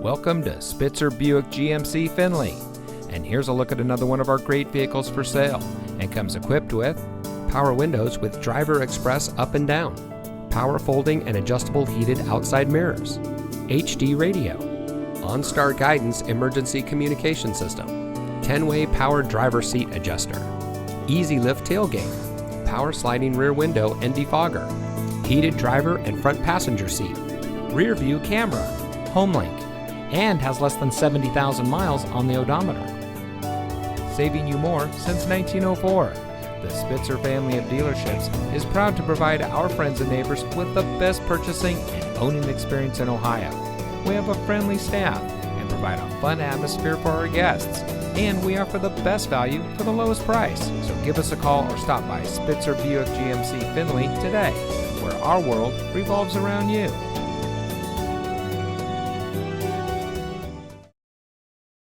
Welcome to Spitzer Buick GMC Findlay, and here's a look at another one of our great vehicles for sale, and comes equipped with power windows with driver express up and down, power folding and adjustable heated outside mirrors, HD radio, OnStar guidance emergency communication system, 10-way power driver seat adjuster, easy lift tailgate, power sliding rear window and defogger, heated driver and front passenger seat, rear view camera, HomeLink, and has less than 70,000 miles on the odometer. Saving you more since 1904. The Spitzer family of dealerships is proud to provide our friends and neighbors with the best purchasing and owning experience in Ohio. We have a friendly staff and provide a fun atmosphere for our guests, and we offer the best value for the lowest price. So give us a call or stop by Spitzer Buick GMC Findlay today, where our world revolves around you.